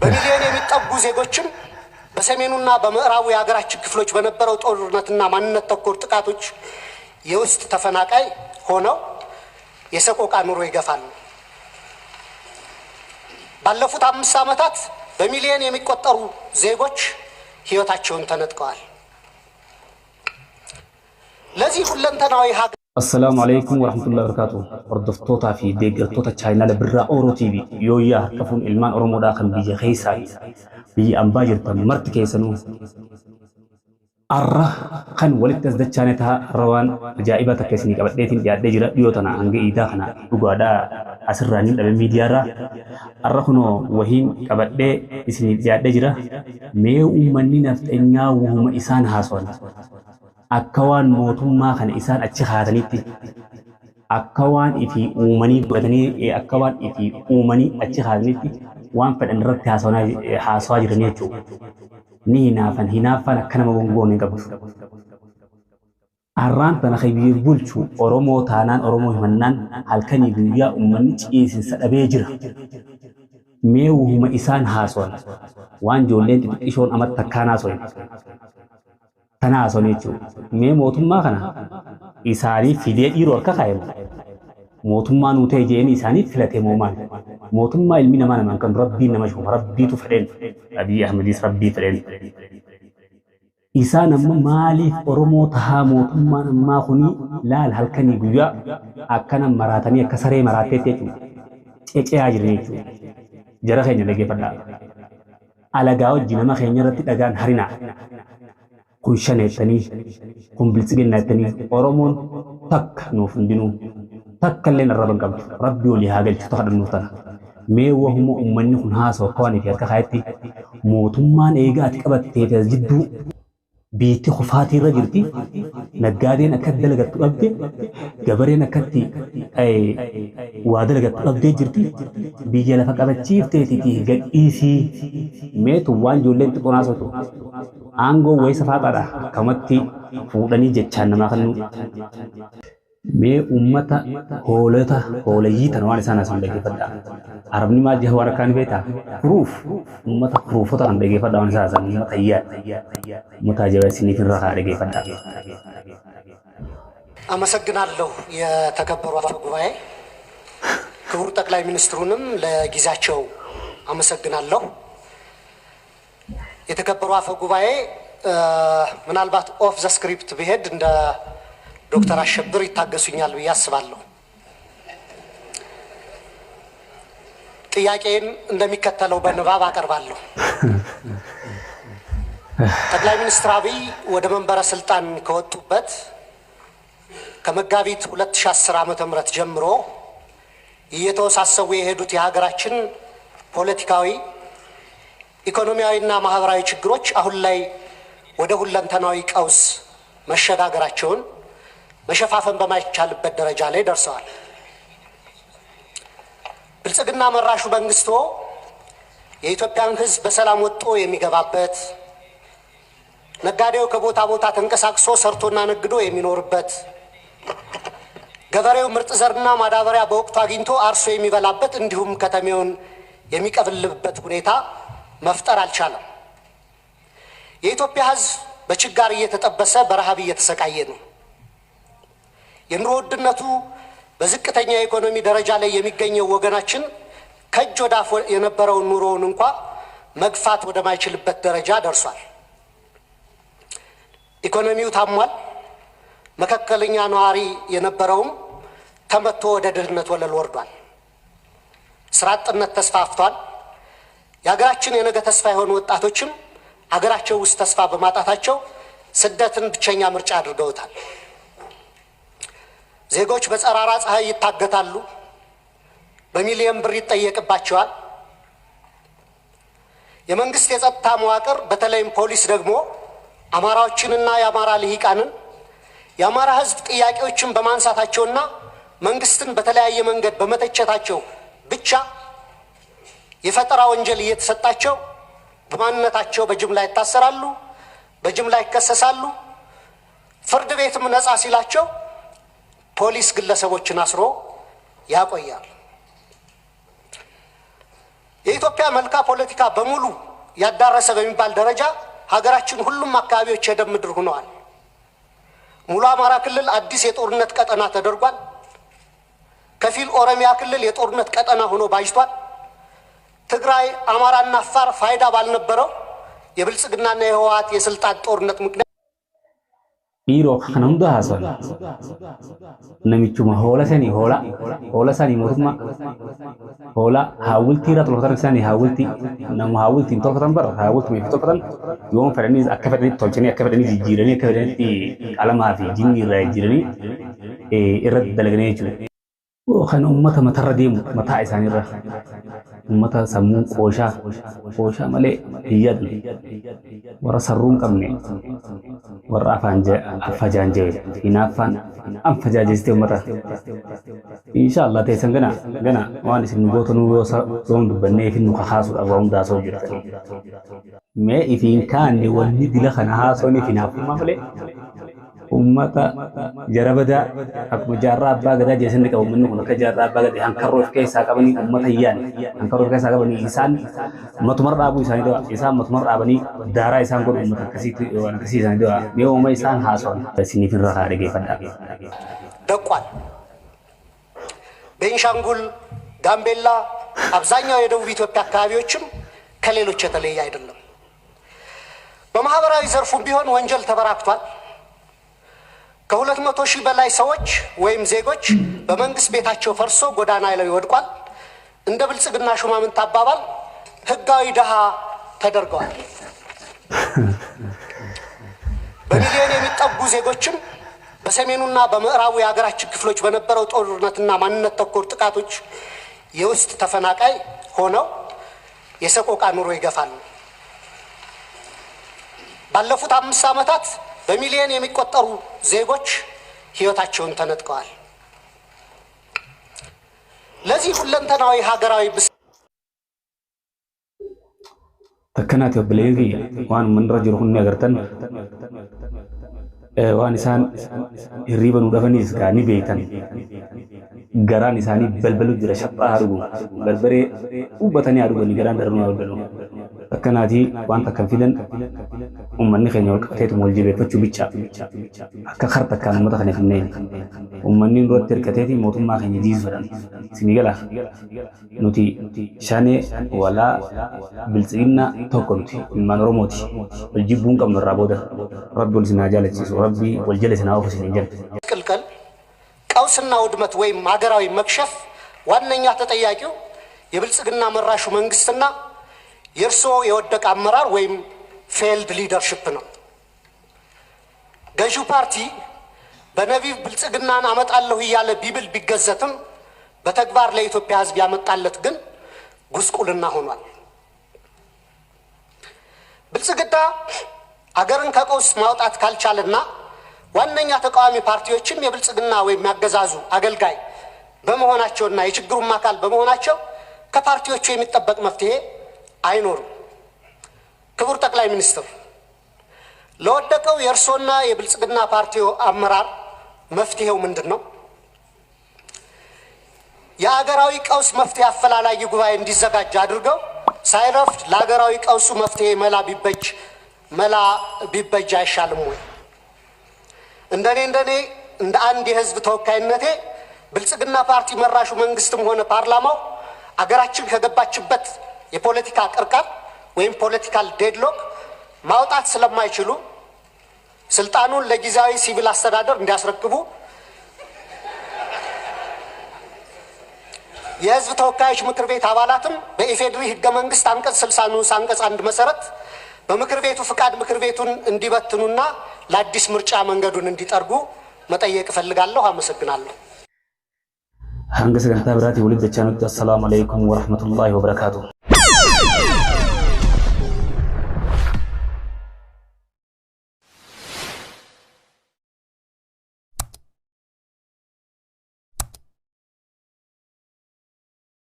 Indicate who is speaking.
Speaker 1: በሚሊዮን የሚጠጉ ዜጎችን በሰሜኑና በምዕራቡ የሀገራችን ክፍሎች በነበረው ጦርነትና ማንነት ተኮር ጥቃቶች የውስጥ ተፈናቃይ ሆነው የሰቆቃ ኑሮ ይገፋሉ። ባለፉት 5 ዓመታት በሚሊዮን የሚቆጠሩ ዜጎች ህይወታቸውን ተነጥቀዋል። ለዚህ ሁለንተናዊ ሀገር
Speaker 2: السلام عليكم ورحمة الله وبركاته. وردفتوتا في ديجرتوتا تشاينا لبرا أورو تي في يويا هركفون إلمان أورو داخل بيجي خيساي بيجي أمباجر تمرت كيسنو أره خن ولد تزداد شانتها روان جائبة كيسني كبر ديتين ديجرا ديوتنا عنج إيدا خنا وقادا أسراني لبي ميديارا أره خنو وهين كبر دي إسني ديجرا ميو أمني نفتنيا وهم إسان هاسون أكوان موتوما خن إسان أتشخاتنيتي أكوان إفي أمني بدني أكوان إفي أمني أتشخاتنيتي وان فدن رت حاسواج رنيتو نينا فن هنا فن كنا مبونغوني قبل أران تنخيبي بولشو أرومو تانان أرومو همنان هالكني بيا أمني تيسن سأبيجر ميو هم إسان هاسوان وان جولين تبقيشون أمت تكانا سوين تنا سونيتو مي موتوما خنا إساني فيديو إيرور كخايم موتوما نوتي جيني إساني فلاتي مومان موتوما علمي نمان من كان ربي نمشهم ربي تفرين أبي أحمديس ربي فرين إسان أما مالي أرومو تها موتوما نما خوني لا الهلكني بيا أكنا مراتني كسري مراتي تيتو إيه أجرنيتو جرا خيني لقي فدا على جاو جنما خيني رتي دجان هرينا kun shaneetanii kun biltsiginnaatanii oromoon takka nuuf hundinuu takka illee narra banqabdu rabbi olii haa galchu kadhannuuf tana mee wahuma ummanni kun haasoo kawaanii fi harka kaayetti mootummaan eegaa ati qabatteef as jidduu biitti kufaatii irra jirti naggaadeen akka dalagattu dhabde gabareen akkatti waa dalagattu dhabdee jirti biyya lafa qabachiifteetitii gadhiisii meetu waan ijoolleen xiqqoo haasotu aango waysa faaqaadha kamatti fuudhanii jechaan namaa kannu mee ummata hoolota hooleyyii tan waan isaan asan dhaggeeffadha arabni maal jaha warakaan beeta kuruuf ummata kuruufota kan dhaggeeffadha waan isaan asan ummata iyyaa ummata jabeessiniif irra haa dhaggeeffadha
Speaker 1: አመሰግናለሁ የተከበሩ አፈ ጉባኤ ክቡር ጠቅላይ ሚኒስትሩንም ለጊዜያቸው አመሰግናለሁ የተከበሩ አፈ ጉባኤ ምናልባት ኦፍ ዘ ስክሪፕት ቢሄድ እንደ ዶክተር አሸብር ይታገሱኛል ብዬ አስባለሁ ጥያቄን እንደሚከተለው በንባብ አቀርባለሁ ጠቅላይ ሚኒስትር አብይ ወደ መንበረ ስልጣን ከወጡበት ከመጋቢት 2010 ዓመተ ምህረት ጀምሮ እየተወሳሰቡ የሄዱት የሀገራችን ፖለቲካዊ ኢኮኖሚያዊና ማህበራዊ ችግሮች አሁን ላይ ወደ ሁለንተናዊ ቀውስ መሸጋገራቸውን መሸፋፈን በማይቻልበት ደረጃ ላይ ደርሰዋል። ብልጽግና መራሹ መንግስቶ የኢትዮጵያን ሕዝብ በሰላም ወጥቶ የሚገባበት ነጋዴው ከቦታ ቦታ ተንቀሳቅሶ ሰርቶና ነግዶ የሚኖርበት ገበሬው ምርጥ ዘርና ማዳበሪያ በወቅቱ አግኝቶ አርሶ የሚበላበት እንዲሁም ከተሜውን የሚቀበልበት ሁኔታ መፍጠር አልቻለም። የኢትዮጵያ ሕዝብ በችጋር እየተጠበሰ በረሃብ እየተሰቃየ ነው። የኑሮ ውድነቱ በዝቅተኛ የኢኮኖሚ ደረጃ ላይ የሚገኘው ወገናችን ከእጅ ወደ አፍ የነበረውን ኑሮውን እንኳን መግፋት ወደማይችልበት ደረጃ ደርሷል። ኢኮኖሚው ታሟል። መካከለኛ ነዋሪ የነበረውም ተመቶ ወደ ድህነት ወለል ወርዷል። ስራ አጥነት ተስፋፍቷል። የሀገራችን የነገ ተስፋ የሆኑ ወጣቶችም ሀገራቸው ውስጥ ተስፋ በማጣታቸው ስደትን ብቸኛ ምርጫ አድርገውታል። ዜጎች በጸራራ ፀሐይ ይታገታሉ። በሚሊዮን ብር ይጠየቅባቸዋል። የመንግስት የጸጥታ መዋቅር በተለይም ፖሊስ ደግሞ አማራዎችንና የአማራ ልሂቃንን የአማራ ህዝብ ጥያቄዎችን በማንሳታቸውና መንግስትን በተለያየ መንገድ በመተቸታቸው ብቻ የፈጠራ ወንጀል እየተሰጣቸው በማንነታቸው በጅምላ ይታሰራሉ፣ በጅምላ ይከሰሳሉ። ፍርድ ቤትም ነፃ ሲላቸው ፖሊስ ግለሰቦችን አስሮ ያቆያል። የኢትዮጵያ መልካ ፖለቲካ በሙሉ ያዳረሰ በሚባል ደረጃ ሀገራችን ሁሉም አካባቢዎች የደም ምድር ሆነዋል። ሙሉ አማራ ክልል አዲስ የጦርነት ቀጠና ተደርጓል። ከፊል ኦሮሚያ ክልል የጦርነት ቀጠና ሆኖ ባጅቷል። ትግራይ፣ አማራና አፋር ፋይዳ ባልነበረው የብልጽግናና የህወሓት የስልጣን ጦርነት ምክንያት
Speaker 2: ኢሮ ከነምዶ ሀሰን ነሚቹማ ሆላ ሰኒ ሞቱማ ሆላ ሀውልቲ ረጥሎተን ሰኒ ሀውልቲ ነሙ ሀውልቲ እንቶከተን በር ሀውልቲ ሜፍቶከተን ዮም ፈረኒ አከፈደኒ ቶልቸኒ አከፈደኒ ጂረኒ አከፈደኒ ቀለማፊ ጂኒ ራይ ጂረኒ ኢረድ ደለገኔ ይችላል وخن أمة مترديم متاع إسانيرة أمة سمون قوشا ملء هياد ورسرون كمني ورافان أفجان جوي إنافان أفجان جستي أمة إن شاء الله تيسن جنا وان اسم نبوتو نوسا زون دبني في النخاص أقوم داسو جرتني ما إذا كان ولي دلخنا هاسوني في نافان ما ملء ummata jarabada akkuma jaarraa abbaa gadaa jeesanii qabu manni kun akka jaarraa abbaa gadaa hankarroo of keessaa qabanii ummata hiyyaan hankarroo of keessaa qabanii isaan ummatumar dhaabuu isaanii dha isaan ummatumar dhaabanii daaraa isaan godhu ummata akkasiitti waan akkasii isaanii dha mee uuma isaan haasawan siniif irraa haa dhageeffadhaa
Speaker 1: ደቋል። ቤንሻንጉል፣ ጋምቤላ አብዛኛው የደቡብ ኢትዮጵያ አካባቢዎችም ከሌሎች የተለየ አይደለም። በማህበራዊ ዘርፉም ቢሆን ወንጀል ተበራክቷል። ከ200,000 በላይ ሰዎች ወይም ዜጎች በመንግስት ቤታቸው ፈርሶ ጎዳና ላይ ወድቋል። እንደ ብልጽግና ሹማምንት አባባል ህጋዊ ደሃ ተደርገዋል። በሚሊዮን የሚጠጉ ዜጎችም በሰሜኑና በምዕራቡ የሀገራችን ክፍሎች በነበረው ጦርነትና ማንነት ተኮር ጥቃቶች የውስጥ ተፈናቃይ ሆነው የሰቆቃ ኑሮ ይገፋሉ። ባለፉት 5 ዓመታት በሚሊዮን የሚቆጠሩ ዜጎች ህይወታቸውን ተነጥቀዋል። ለዚህ ሁለንተናዊ ሀገራዊ
Speaker 2: ተከናት ይብለይጊ ዋን መንረጅሩ ሁን ያገርተን waan isaan hirriban udhafaniis gaanii beekan garaan isaanii balbalu jira shaphaa harugu barbaree ubatanii haruganii garaan darnuu arganu akkanaatii waan takkan fidan ummanni keenya wal qabateetu wal jabeeffachuu bicha akka karta akkaan ummata kana finneen ummanni duratti hirkateetii mootummaa keenya diisuudhaan isinii gala nuti shanee walaa biltsiginna tokko nuti ilmaan oromooti wal jibbuun qabnu irraa booda rabbi wal sinaa jaalachiisu ربي والجلسنا وفسنا جل
Speaker 1: كل قوسنا ودمت ويم ሀገራዊ መክሸፍ ዋነኛ ተጠያቂው የብልጽግና መራሹ መንግስትና የርሶ የወደቀ አመራር ወይም ፌልድ ሊደርሺፕ ነው። ገዢው ፓርቲ በነቢብ ብልጽግናን አመጣለሁ ይያለ ቢብል ቢገዘትም በተግባር ለኢትዮጵያ ህዝብ ያመጣለት ግን ጉስቁልና ሆኗል። ብልጽግና አገርን ከቀውስ ማውጣት ካልቻለና ዋነኛ ተቃዋሚ ፓርቲዎችም የብልጽግና ወይም ያገዛዙ አገልጋይ በመሆናቸውና የችግሩም አካል በመሆናቸው ከፓርቲዎቹ የሚጠበቅ መፍትሄ አይኖርም። ክቡር ጠቅላይ ሚኒስትር ለወደቀው የእርሶና የብልጽግና ፓርቲው አመራር መፍትሄው ምንድነው? የሀገራዊ ቀውስ መፍትሄ አፈላላጊ ጉባኤ እንዲዘጋጅ አድርገው ሳይረፍድ ለሀገራዊ ቀውሱ መፍትሄ መላ ቢበጅ አይሻልም ወይ? እንደኔ እንደ አንድ የህዝብ ተወካይነቴ ብልጽግና ፓርቲ መራሹ መንግስትም ሆነ ፓርላማው አገራችን ከገባችበት የፖለቲካ ቅርቃር ወይም ፖለቲካል ዴድሎክ ማውጣት ስለማይችሉ ስልጣኑን ለጊዜያዊ ሲቪል አስተዳደር እንዲያስረክቡ የህዝብ ተወካዮች ምክር ቤት አባላትም በኢፌድሪ ህገ መንግስት አንቀጽ 60 ንዑስ አንቀጽ 1 መሰረት በምክር ቤቱ ፍቃድ ምክር ቤቱን እንዲበትኑና ለአዲስ ምርጫ መንገዱን እንዲጠርጉ መጠየቅ ፈልጋለሁ። አመሰግናለሁ።
Speaker 2: አንገሰ ገንታ ብራቲ ወልድ ቻናል ሰላም አለይኩም ወራህመቱላሂ ወበረካቱ